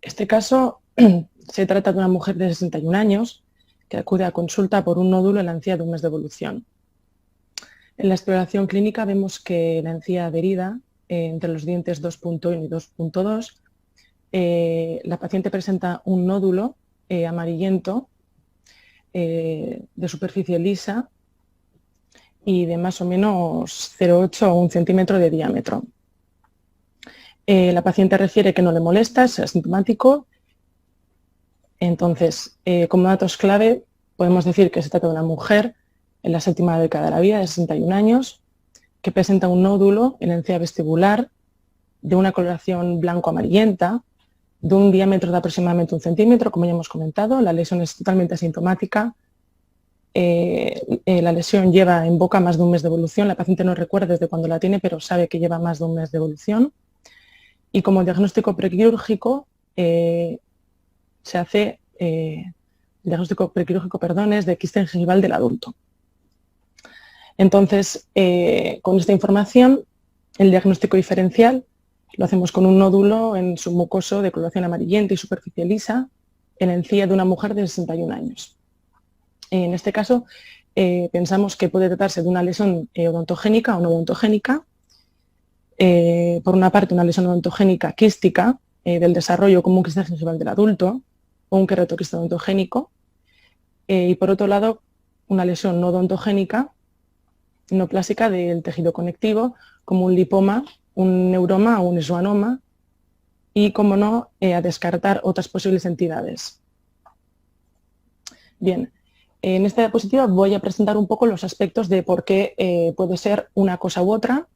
Este caso se trata de una mujer de 61 años que acude a consulta por un nódulo en la encía de un mes de evolución. En la exploración clínica vemos que la encía adherida entre los dientes 2.1 y 2.2, la paciente presenta un nódulo amarillento de superficie lisa y de más o menos 0,8 a 1 centímetro de diámetro. La paciente refiere que no le molesta, es asintomático. Entonces, como datos clave, podemos decir que se trata de una mujer en la 7ª década de la vida, de 61 años, que presenta un nódulo en la encía vestibular de una coloración blanco-amarillenta, de un diámetro de aproximadamente 1 centímetro, como ya hemos comentado. La lesión es totalmente asintomática. La lesión lleva en boca más de un mes de evolución. La paciente no recuerda desde cuándo la tiene, pero sabe que lleva más de un mes de evolución. Y como diagnóstico prequirúrgico se hace diagnóstico prequirúrgico, es de quiste gengival del adulto. Entonces, con esta información, el diagnóstico diferencial lo hacemos con un nódulo en submucoso de coloración amarillenta y superficie lisa en la encía de una mujer de 61 años. En este caso, pensamos que puede tratarse de una lesión odontogénica o no odontogénica. Por una parte, una lesión odontogénica quística del desarrollo como un quiste gengival del adulto o un queratoquiste odontogénico. Y por otro lado, una lesión no odontogénica, no plásica del tejido conectivo, como un lipoma, un neuroma o un schwannoma, y, como no, a descartar otras posibles entidades. Bien, en esta diapositiva voy a presentar un poco los aspectos de por qué puede ser una cosa u otra.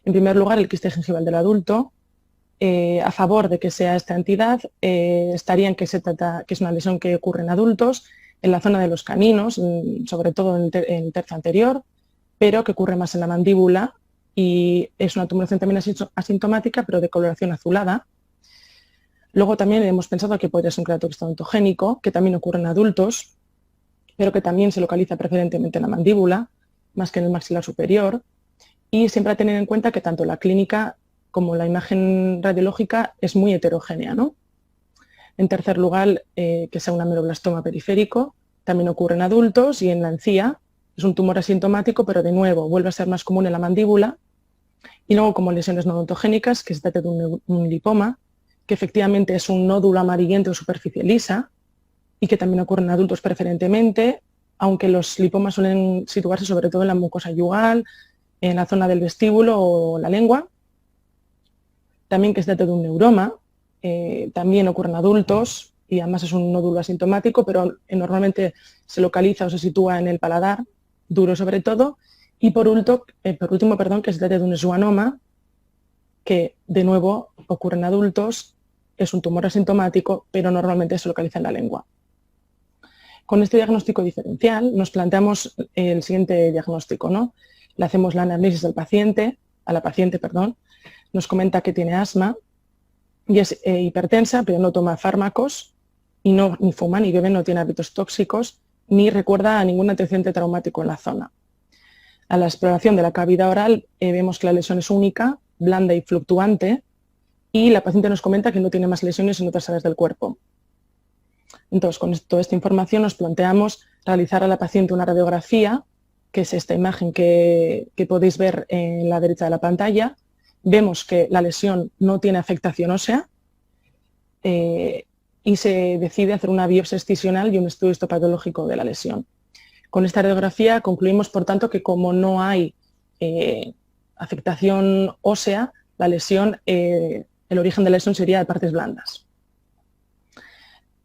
En primer lugar, el quiste gengival del adulto. A favor de que sea esta entidad, estaría en que es una lesión que ocurre en adultos, en la zona de los caninos, sobre todo en el tercio anterior, pero que ocurre más en la mandíbula, y es una tumoración también asintomática, pero de coloración azulada. Luego también hemos pensado que podría ser un queratoquiste odontogénico, que también ocurre en adultos, pero que también se localiza preferentemente en la mandíbula, más que en el maxilar superior. Y siempre a tener en cuenta que tanto la clínica como la imagen radiológica es muy heterogénea, ¿no? En tercer lugar, que sea un ameloblastoma periférico, también ocurre en adultos y en la encía. Es un tumor asintomático, pero de nuevo vuelve a ser más común en la mandíbula. Y luego, como lesiones no odontogénicas, que se trata de un lipoma, que efectivamente es un nódulo amarillento de superficie lisa y que también ocurre en adultos preferentemente, aunque los lipomas suelen situarse sobre todo en la mucosa yugal, en la zona del vestíbulo o la lengua. También que se trata de un neuroma, también ocurre en adultos y además es un nódulo asintomático, pero normalmente se localiza o se sitúa en el paladar, duro sobre todo. Y por último, que se trata de un schwannoma, que de nuevo ocurre en adultos, es un tumor asintomático, pero normalmente se localiza en la lengua. Con este diagnóstico diferencial nos planteamos el siguiente diagnóstico, ¿no? Le hacemos la anamnesis a la paciente, nos comenta que tiene asma y es hipertensa, pero no toma fármacos, y ni fuma, ni bebe, no tiene hábitos tóxicos, ni recuerda a ningún antecedente traumático en la zona. A la exploración de la cavidad oral vemos que la lesión es única, blanda y fluctuante, y la paciente nos comenta que no tiene más lesiones en otras áreas del cuerpo. Entonces, con toda esta información nos planteamos realizar a la paciente una radiografía, que es esta imagen que podéis ver en la derecha de la pantalla. Vemos que la lesión no tiene afectación ósea y se decide hacer una biopsia excisional y un estudio histopatológico de la lesión. Con esta radiografía concluimos, por tanto, que como no hay afectación ósea, la lesión, el origen de la lesión sería de partes blandas.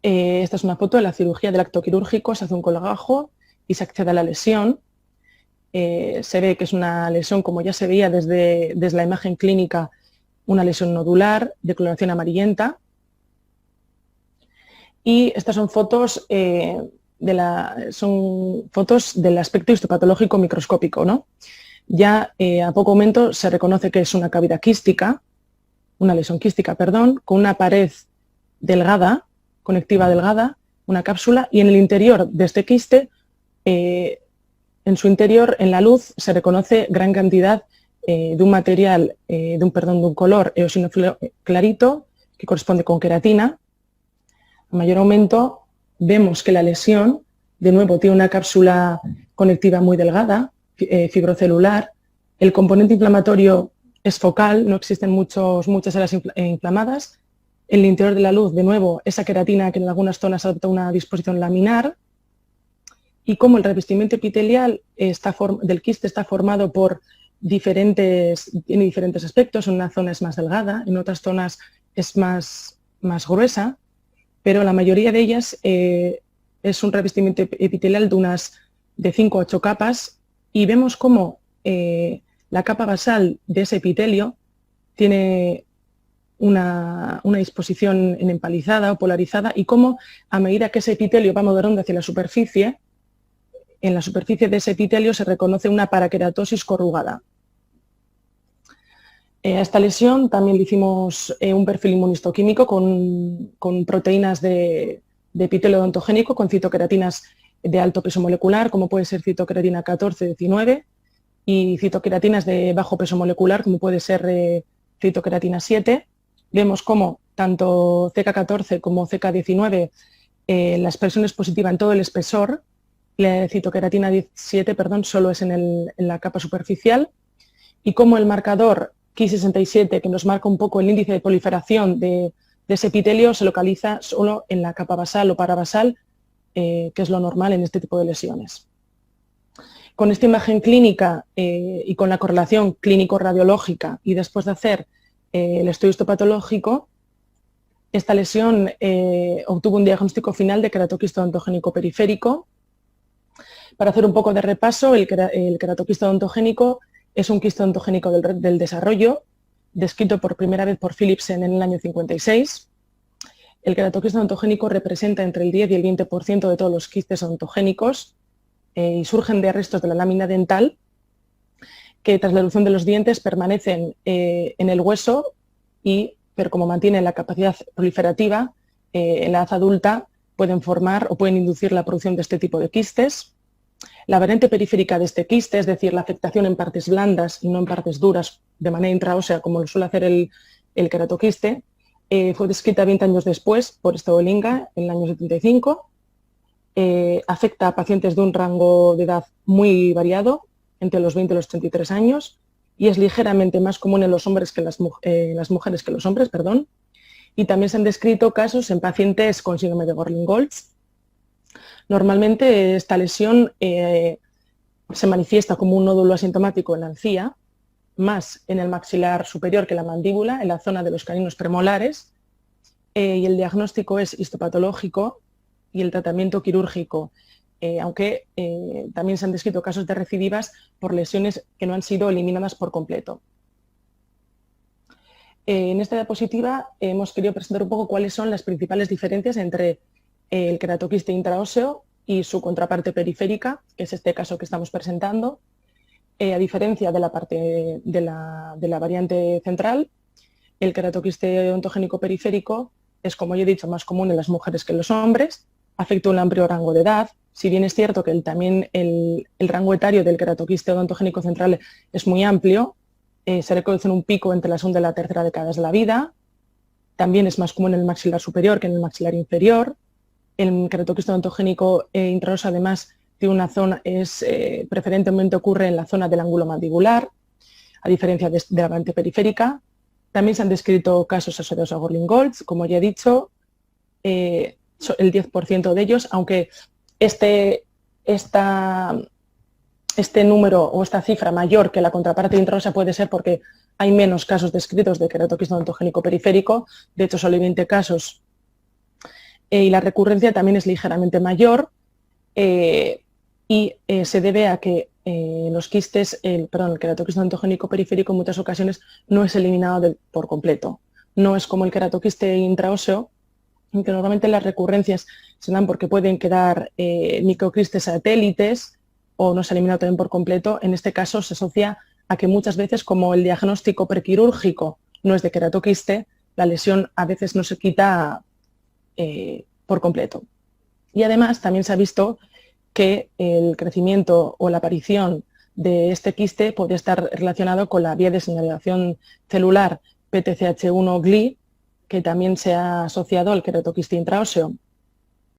Esta es una foto de la cirugía del acto quirúrgico, se hace un colgajo y se accede a la lesión. Se ve que es una lesión, como ya se veía desde la imagen clínica, una lesión nodular de coloración amarillenta. Y estas son fotos, del aspecto histopatológico microscópico, ¿no? Ya a poco momento se reconoce que es una cavidad quística, una lesión quística, con una pared delgada, conectiva delgada, una cápsula, y en el interior de este quiste, en su interior, en la luz, se reconoce gran cantidad de un material, de un color eosinófilo clarito, que corresponde con queratina, A mayor aumento, vemos que la lesión, de nuevo, tiene una cápsula conectiva muy delgada, fibrocelular. El componente inflamatorio es focal, no existen muchas áreas inflamadas. En el interior de la luz, de nuevo, esa queratina que en algunas zonas adopta una disposición laminar. Y como el revestimiento epitelial del quiste está formado por tiene diferentes aspectos, en una zona es más delgada, en otras zonas es más gruesa, pero la mayoría de ellas es un revestimiento epitelial de 5 a 8 capas, y vemos cómo la capa basal de ese epitelio tiene una disposición en empalizada o polarizada, y cómo a medida que ese epitelio va moderando hacia la superficie, en la superficie de ese epitelio se reconoce una paraqueratosis corrugada. A esta lesión también le hicimos un perfil inmunistoquímico con proteínas de epitelio odontogénico, con citoqueratinas de alto peso molecular, como puede ser citoqueratina 14, 19, y citoqueratinas de bajo peso molecular, como puede ser citoqueratina 7. Vemos cómo tanto CK14 como CK19, la expresión es positiva en todo el espesor. La citoqueratina 17, solo es en la capa superficial, y como el marcador Ki67, que nos marca un poco el índice de proliferación de ese epitelio, se localiza solo en la capa basal o parabasal, que es lo normal en este tipo de lesiones. Con esta imagen clínica y con la correlación clínico-radiológica, y después de hacer el estudio histopatológico, esta lesión obtuvo un diagnóstico final de queratoquiste odontogénico periférico. Para hacer un poco de repaso, el queratoquiste odontogénico es un quiste odontogénico del desarrollo, descrito por primera vez por Philipsen en el año 56. El queratoquiste odontogénico representa entre el 10 y el 20% de todos los quistes odontogénicos y surgen de restos de la lámina dental que tras la erupción de los dientes permanecen en el hueso, pero como mantienen la capacidad proliferativa, en la edad adulta pueden formar o pueden inducir la producción de este tipo de quistes. La variante periférica de este quiste, es decir, la afectación en partes blandas y no en partes duras de manera intraósea, como lo suele hacer el queratoquiste, fue descrita 20 años después por Staulinga en el año 75. Afecta a pacientes de un rango de edad muy variado, entre los 20 y los 33 años, y es ligeramente más común en los hombres que las mujeres que los hombres, y también se han descrito casos en pacientes con síndrome de Gorlin-Goltz. Normalmente esta lesión se manifiesta como un nódulo asintomático en la encía, más en el maxilar superior que en la mandíbula, en la zona de los caninos premolares, y el diagnóstico es histopatológico y el tratamiento quirúrgico, aunque también se han descrito casos de recidivas por lesiones que no han sido eliminadas por completo. En esta diapositiva hemos querido presentar un poco cuáles son las principales diferencias entre el queratoquiste intraóseo y su contraparte periférica, que es este caso que estamos presentando. A diferencia de la parte de la variante central, el queratoquiste odontogénico periférico es, como ya he dicho, más común en las mujeres que en los hombres, afecta un amplio rango de edad. Si bien es cierto que también el rango etario del queratoquiste odontogénico central es muy amplio, se reconoce un pico entre la segunda y la tercera décadas de la vida. También es más común en el maxilar superior que en el maxilar inferior. El queratoquiste odontogénico intraóseo, además, tiene una zona, preferentemente ocurre en la zona del ángulo mandibular, a diferencia de la variante periférica. También se han descrito casos asociados a Gorlin-Goltz, como ya he dicho, el 10% de ellos, aunque este número o esta cifra mayor que la contraparte intraósea puede ser porque hay menos casos descritos de queratoquiste odontogénico periférico, de hecho solo hay 20 casos, y la recurrencia también es ligeramente mayor, y se debe a que los quistes, el queratoquiste odontogénico periférico en muchas ocasiones no es eliminado por completo. No es como el queratoquiste intraóseo, en que normalmente las recurrencias se dan porque pueden quedar microquistes satélites o no se ha eliminado también por completo. En este caso se asocia a que muchas veces, como el diagnóstico prequirúrgico no es de queratoquiste, la lesión a veces no se quita por completo. Y además también se ha visto que el crecimiento o la aparición de este quiste podría estar relacionado con la vía de señalización celular PTCH1-GLI, que también se ha asociado al queratoquiste intraóseo.